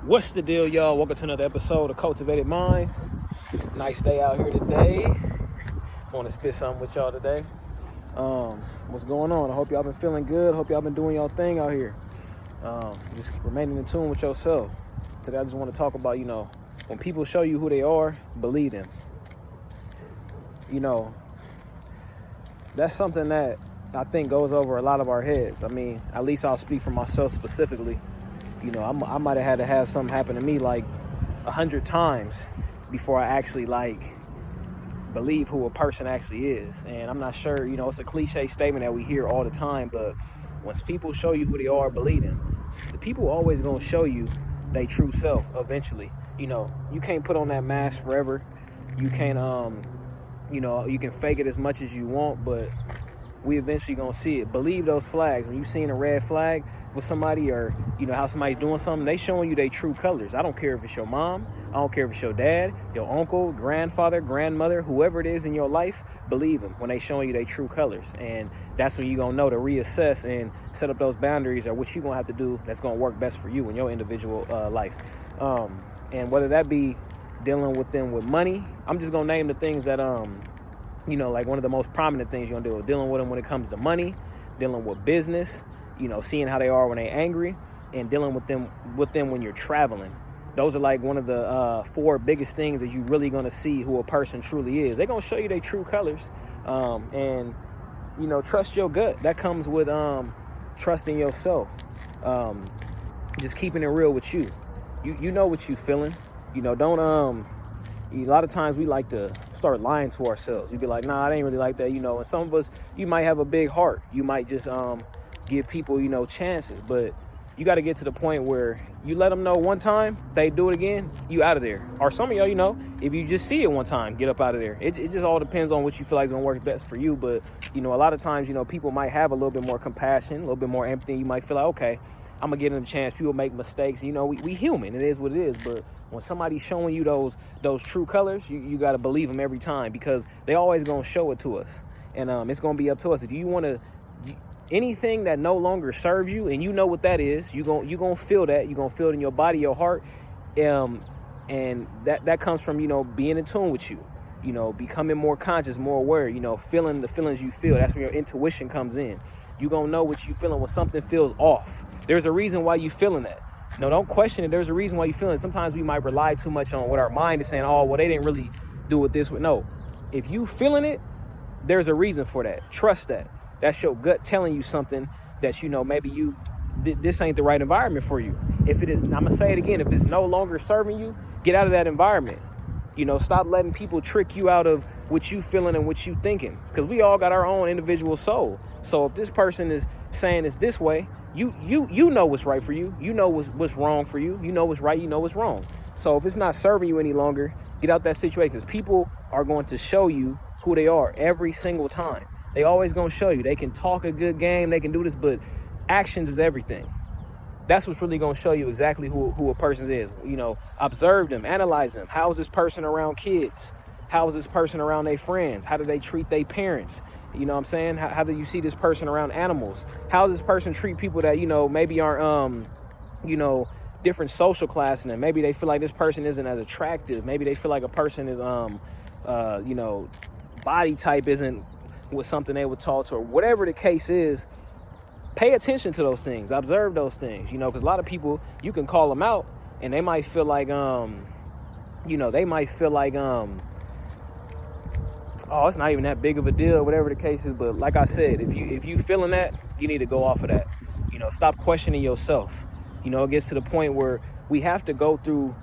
What's the deal, y'all? Welcome to another episode of Cultivated Minds. Nice day out here today. Want to spit something with y'all today. What's going on? I hope y'all been feeling good. Hope y'all been doing y'all thing out here. Just remaining in tune with yourself. Today I just want to talk about, when people show you who they are, believe them. That's something that I think goes over a lot of our heads. I mean, at least I'll speak for myself specifically. I might have had to have something happen to me like 100 times before I actually believe who a person actually is. And I'm not sure, it's a cliche statement that we hear all the time, but once people show you who they are, believe them. The people always gonna show you their true self eventually. You can't put on that mask forever. You can't, you can fake it as much as you want, but we eventually gonna see it. Believe those flags. When you seen a red flag with somebody, or how somebody's doing something, they showing you their true colors. I don't care if it's your mom, I don't care if it's your dad, your uncle, grandfather, grandmother, whoever it is in your life, believe them when they showing you their true colors. And that's when you gonna know to reassess and set up those boundaries, or what you gonna have to do that's gonna work best for you in your individual life. And whether that be dealing with them with money, I'm just gonna name the things that like one of the most prominent things you're gonna do, dealing with them when it comes to money, dealing with business, seeing how they are when they're angry, and dealing with them when you're traveling. Those are like one of the 4 biggest things that you really gonna see who a person truly is. They're gonna show you their true colors. And trust your gut. That comes with trusting yourself. Just keeping it real with you. You know what you feeling. Don't a lot of times we like to start lying to ourselves. We'd be like, nah, I ain't really like that, and some of us, you might have a big heart. You might just give people, chances, but you got to get to the point where you let them know one time, they do it again, you out of there. Or some of y'all, if you just see it one time, get up out of there. It just all depends on what you feel like is going to work best for you. But, a lot of times, people might have a little bit more compassion, a little bit more empathy. You might feel like, okay, I'm going to give them a chance. People make mistakes. We human. It is what it is. But when somebody's showing you those true colors, you got to believe them every time, because they always going to show it to us. And it's going to be up to us. If you want to, anything that no longer serves you, and you know what that is, you're going to feel that. You're going to feel it in your body, your heart. And that comes from, being in tune with you, becoming more conscious, more aware, feeling the feelings you feel. That's when your intuition comes in. You're going to know what you're feeling when something feels off. There's a reason why you're feeling that. No, don't question it. There's a reason why you're feeling it. Sometimes we might rely too much on what our mind is saying. Oh, well, they didn't really do it this way. No, if you feeling it, there's a reason for that. Trust that. That's your gut telling you something that, maybe this ain't the right environment for you. If it is, I'm going to say it again, if it's no longer serving you, get out of that environment. Stop letting people trick you out of what you feeling and what you thinking, because we all got our own individual soul. So if this person is saying it's this way, you know what's right for you. You know what's wrong for you. You know what's right. You know what's wrong. So if it's not serving you any longer, get out that situation, because people are going to show you who they are every single time. They always going to show you. They can talk a good game. They can do this, but actions is everything. That's what's really going to show you exactly who a person is. Observe them, analyze them. How is this person around kids? How is this person around their friends? How do they treat their parents? You know what I'm saying? How do you see this person around animals? How does this person treat people that, maybe aren't, different social class than them? Maybe they feel like this person isn't as attractive. Maybe they feel like a person is, body type isn't with something they would talk to, or whatever the case is. Pay attention to those things. Observe those things, because a lot of people, you can call them out and they might feel like, oh, it's not even that big of a deal, whatever the case is. But like I said, if you feeling that, you need to go off of that. Stop questioning yourself. It gets to the point where we have to go through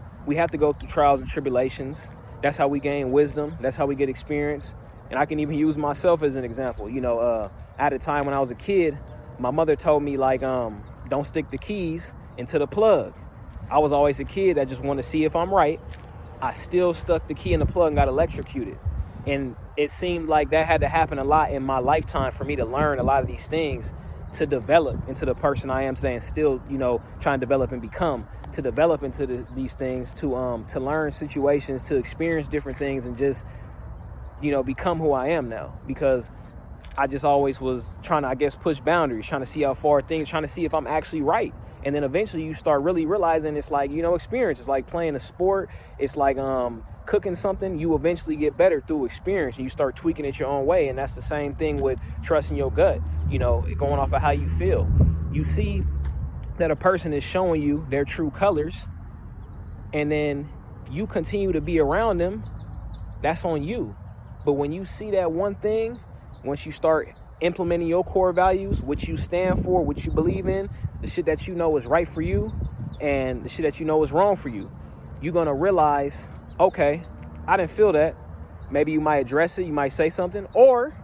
trials and tribulations. That's how we gain wisdom. That's how we get experience. And I can even use myself as an example. At a time when I was a kid, my mother told me don't stick the keys into the plug. I was always a kid that just wanted to see if I'm right. I still stuck the key in the plug and got electrocuted. And it seemed like that had to happen a lot in my lifetime for me to learn a lot of these things, to develop into the person I am today, and still, trying to develop and become, to develop into these things, to learn situations, to experience different things, and just, become who I am now. Because I just always was trying to, push boundaries, trying to see how far things, trying to see if I'm actually right. And then eventually you start really realizing it's like, experience. It's like playing a sport. It's like cooking something. You eventually get better through experience, and you start tweaking it your own way. And that's the same thing with trusting your gut, going off of how you feel. You see that a person is showing you their true colors, and then you continue to be around them. That's on you. But when you see that one thing, once you start implementing your core values, what you stand for, what you believe in, the shit that you know is right for you and the shit that you know is wrong for you, you're going to realize, okay, I didn't feel that. Maybe you might address it, you might say something, or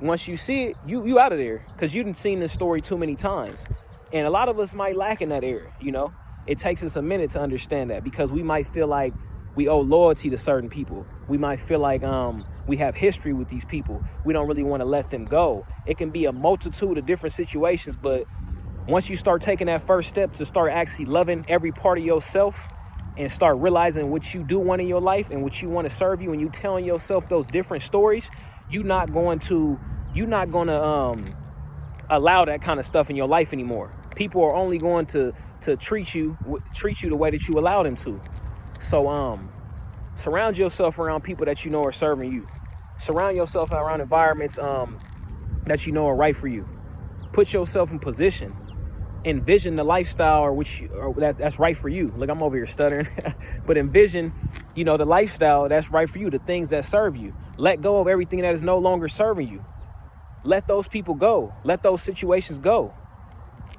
once you see it, you out of there, because you done seen this story too many times. And a lot of us might lack in that area, It takes us a minute to understand that, because we might feel like we owe loyalty to certain people. We might feel like we have history with these people. We don't really want to let them go. It can be a multitude of different situations, but once you start taking that first step to start actually loving every part of yourself and start realizing what you do want in your life and what you want to serve you, and you telling yourself those different stories, you're not going to allow that kind of stuff in your life anymore. People are only going to treat you the way that you allow them to. So surround yourself around people that you know are serving you. Surround yourself around environments that you know are right for you. Put yourself in position. Envision the lifestyle that's right for you. Look, I'm over here stuttering. But envision, the lifestyle that's right for you, the things that serve you. Let go of everything that is no longer serving you. Let those people go. Let those situations go.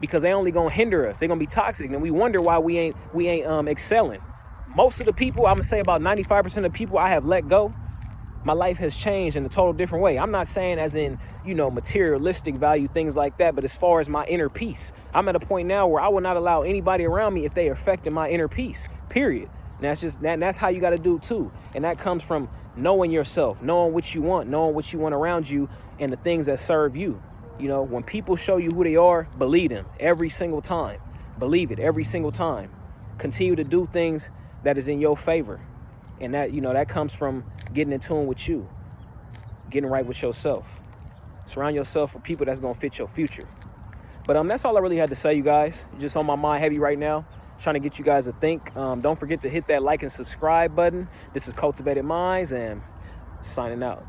Because they only gonna hinder us. They're gonna be toxic, and we wonder why we ain't excelling. Most of the people, I'm gonna say about 95% of the people I have let go, my life has changed in a total different way. I'm not saying as in, materialistic value, things like that, but as far as my inner peace, I'm at a point now where I will not allow anybody around me if they are affecting my inner peace, period. And that's how you got to do too. And that comes from knowing yourself, knowing what you want around you, and the things that serve you. When people show you who they are, believe them every single time. Believe it every single time. Continue to do things that is in your favor. And that, that comes from getting in tune with you, getting right with yourself. Surround yourself with people that's going to fit your future. But that's all I really had to say, you guys. Just on my mind heavy right now, trying to get you guys to think. Don't forget to hit that like and subscribe button. This is Cultivated Minds, and signing out.